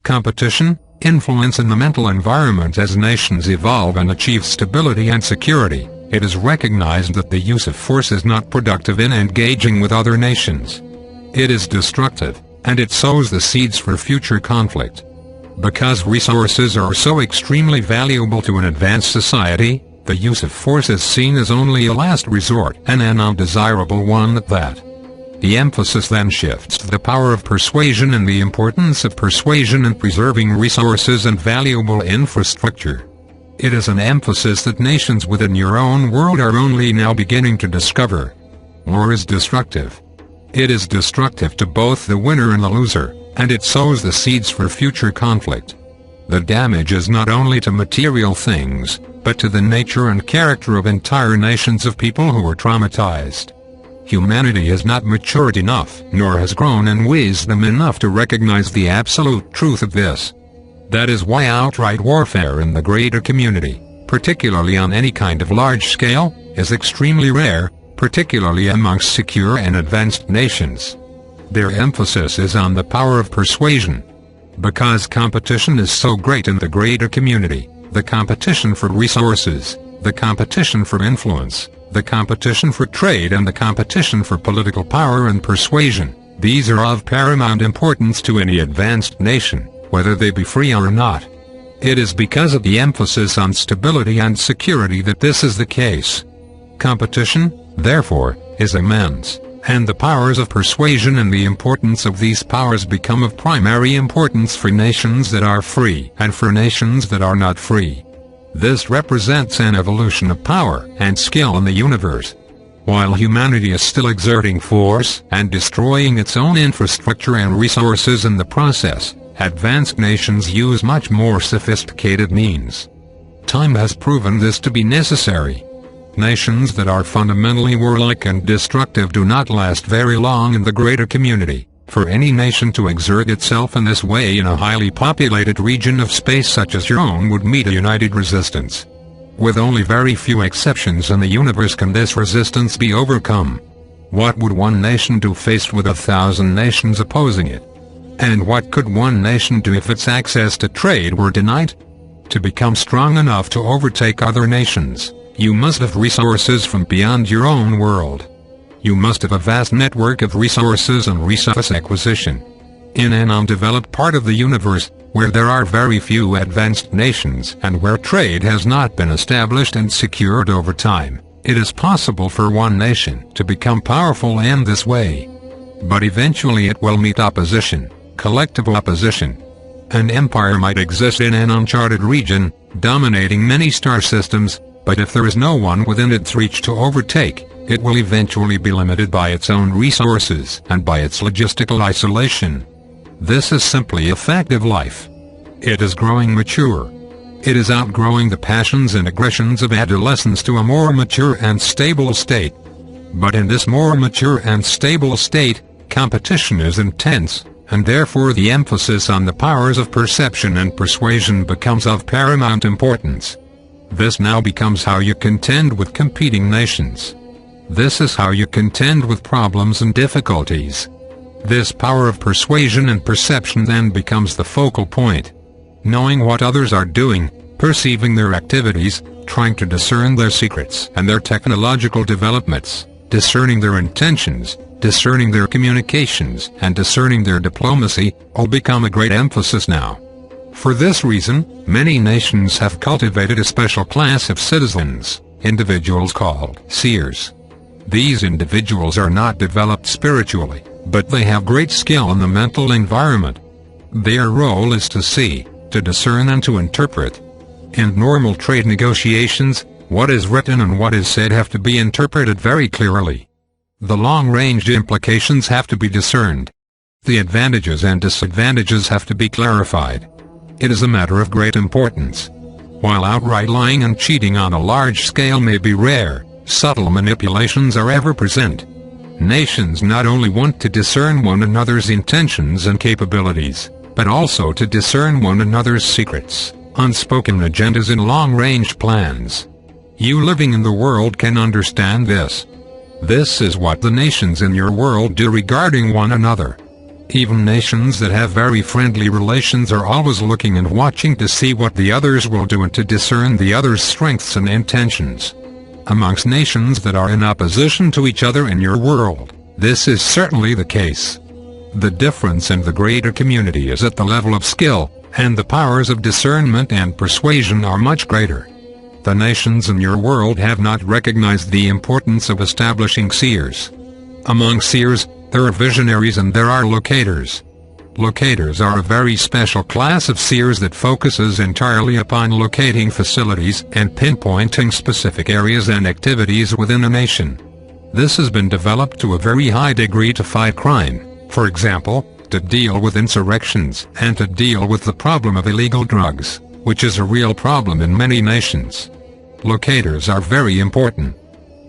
competition, influence in the mental environment. As nations evolve and achieve stability and security, it is recognized that the use of force is not productive in engaging with other nations. It is destructive, and it sows the seeds for future conflict. Because resources are so extremely valuable to an advanced society, the use of force is seen as only a last resort, and an undesirable one at that. The emphasis then shifts to the power of persuasion and the importance of persuasion in preserving resources and valuable infrastructure. It is an emphasis that nations within your own world are only now beginning to discover. War is destructive. It is destructive to both the winner and the loser, and it sows the seeds for future conflict. The damage is not only to material things, but to the nature and character of entire nations of people who are traumatized. Humanity has not matured enough, nor has grown in wisdom enough to recognize the absolute truth of this. That is why outright warfare in the greater community, particularly on any kind of large scale, is extremely rare, particularly amongst secure and advanced nations. Their emphasis is on the power of persuasion. Because competition is so great in the greater community, the competition for resources, the competition for influence, the competition for trade and the competition for political power and persuasion, these are of paramount importance to any advanced nation, whether they be free or not. It is because of the emphasis on stability and security that this is the case. Competition, therefore, is immense, and the powers of persuasion and the importance of these powers become of primary importance for nations that are free and for nations that are not free. This represents an evolution of power and skill in the universe. While humanity is still exerting force and destroying its own infrastructure and resources in the process, advanced nations use much more sophisticated means. Time has proven this to be necessary. Nations that are fundamentally warlike and destructive do not last very long in the greater community. For any nation to exert itself in this way in a highly populated region of space such as your own would meet a united resistance. With only very few exceptions in the universe can this resistance be overcome. What would one nation do faced with 1,000 nations opposing it? And what could one nation do if its access to trade were denied? To become strong enough to overtake other nations, you must have resources from beyond your own world. You must have a vast network of resources and resource acquisition. In an undeveloped part of the universe, where there are very few advanced nations and where trade has not been established and secured over time, it is possible for one nation to become powerful in this way. But eventually it will meet opposition, collective opposition. An empire might exist in an uncharted region, dominating many star systems, but if there is no one within its reach to overtake, it will eventually be limited by its own resources and by its logistical isolation. This is simply a fact of life. It is growing mature. It is outgrowing the passions and aggressions of adolescence to a more mature and stable state. But in this more mature and stable state, competition is intense, and therefore the emphasis on the powers of perception and persuasion becomes of paramount importance. This now becomes how you contend with competing nations. This is how you contend with problems and difficulties. This power of persuasion and perception then becomes the focal point. Knowing what others are doing, perceiving their activities, trying to discern their secrets and their technological developments, discerning their intentions, discerning their communications, and discerning their diplomacy, all become a great emphasis now. For this reason, many nations have cultivated a special class of citizens, individuals called seers. These individuals are not developed spiritually, but they have great skill in the mental environment. Their role is to see, to discern and to interpret. In normal trade negotiations, what is written and what is said have to be interpreted very clearly. The long-range implications have to be discerned. The advantages and disadvantages have to be clarified. It is a matter of great importance. While outright lying and cheating on a large scale may be rare, subtle manipulations are ever present. Nations not only want to discern one another's intentions and capabilities, but also to discern one another's secrets, unspoken agendas and long-range plans. You living in the world can understand this. This is what the nations in your world do regarding one another. Even nations that have very friendly relations are always looking and watching to see what the others will do and to discern the other's strengths and intentions. Amongst nations that are in opposition to each other in your world, this is certainly the case. The difference in the greater community is at the level of skill, and the powers of discernment and persuasion are much greater. The nations in your world have not recognized the importance of establishing seers. Among seers, there are visionaries and there are locators. Locators are a very special class of seers that focuses entirely upon locating facilities and pinpointing specific areas and activities within a nation. This has been developed to a very high degree to fight crime, for example, to deal with insurrections and to deal with the problem of illegal drugs, which is a real problem in many nations. Locators are very important.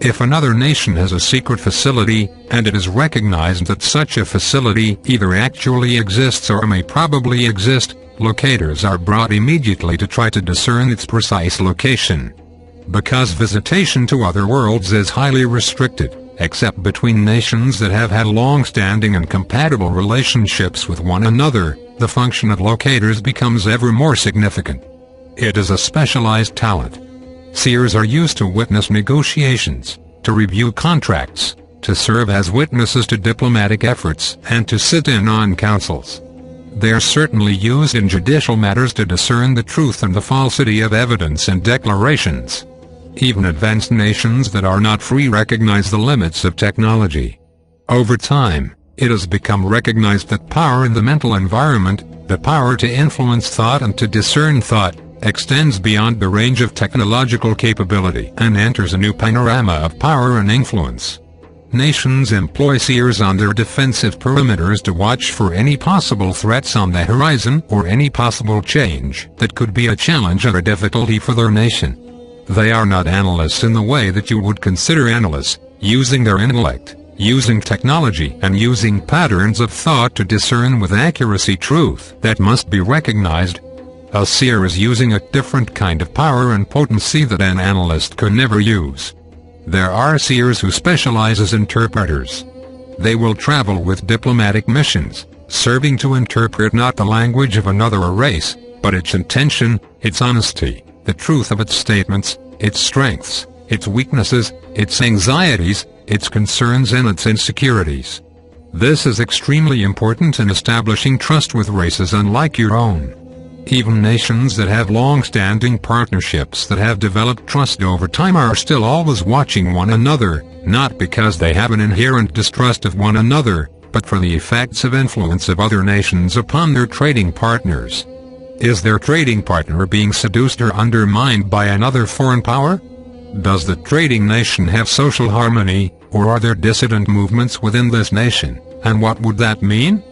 If another nation has a secret facility, and it is recognized that such a facility either actually exists or may probably exist, locators are brought immediately to try to discern its precise location. Because visitation to other worlds is highly restricted, except between nations that have had long-standing and compatible relationships with one another, the function of locators becomes ever more significant. It is a specialized talent. Seers are used to witness negotiations, to review contracts, to serve as witnesses to diplomatic efforts, and to sit in on councils. They are certainly used in judicial matters to discern the truth and the falsity of evidence and declarations. Even advanced nations that are not free recognize the limits of technology. Over time, it has become recognized that power in the mental environment, the power to influence thought and to discern thought, extends beyond the range of technological capability and enters a new panorama of power and influence. Nations employ seers on their defensive perimeters to watch for any possible threats on the horizon or any possible change that could be a challenge or a difficulty for their nation. They are not analysts in the way that you would consider analysts, using their intellect, using technology and using patterns of thought to discern with accuracy truth that must be recognized. A seer is using a different kind of power and potency that an analyst could never use. There are seers who specialize as interpreters. They will travel with diplomatic missions, serving to interpret not the language of another race, but its intention, its honesty, the truth of its statements, its strengths, its weaknesses, its anxieties, its concerns and its insecurities. This is extremely important in establishing trust with races unlike your own. Even nations that have long-standing partnerships that have developed trust over time are still always watching one another, not because they have an inherent distrust of one another, but for the effects of influence of other nations upon their trading partners. Is their trading partner being seduced or undermined by another foreign power? Does the trading nation have social harmony, or are there dissident movements within this nation, and what would that mean?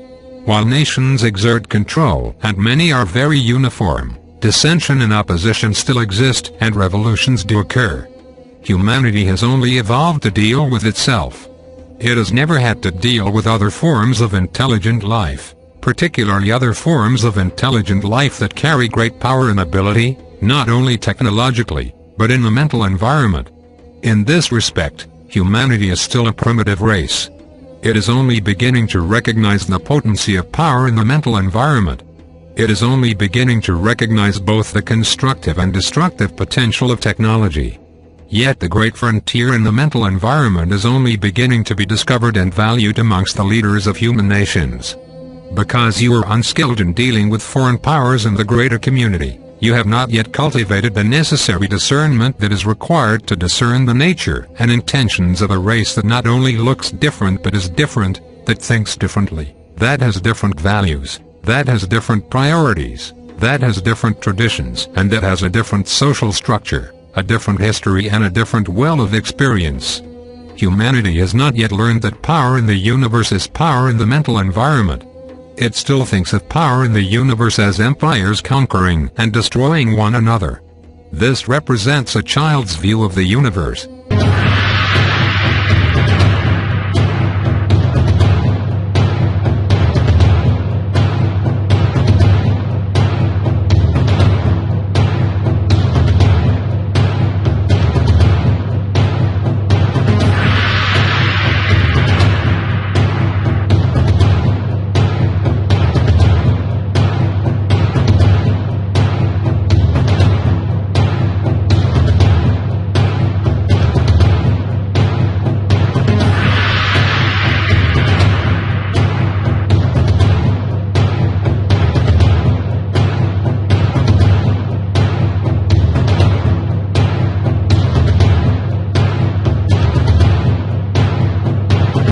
While nations exert control and many are very uniform, dissension and opposition still exist and revolutions do occur. Humanity has only evolved to deal with itself. It has never had to deal with other forms of intelligent life, particularly other forms of intelligent life that carry great power and ability, not only technologically, but in the mental environment. In this respect, humanity is still a primitive race. It is only beginning to recognize the potency of power in the mental environment. It is only beginning to recognize both the constructive and destructive potential of technology. Yet the great frontier in the mental environment is only beginning to be discovered and valued amongst the leaders of human nations. Because you are unskilled in dealing with foreign powers in the greater community, you have not yet cultivated the necessary discernment that is required to discern the nature and intentions of a race that not only looks different but is different, that thinks differently, that has different values, that has different priorities, that has different traditions, and that has a different social structure, a different history and a different well of experience. Humanity has not yet learned that power in the universe is power in the mental environment. It still thinks of power in the universe as empires conquering and destroying one another. This represents a child's view of the universe,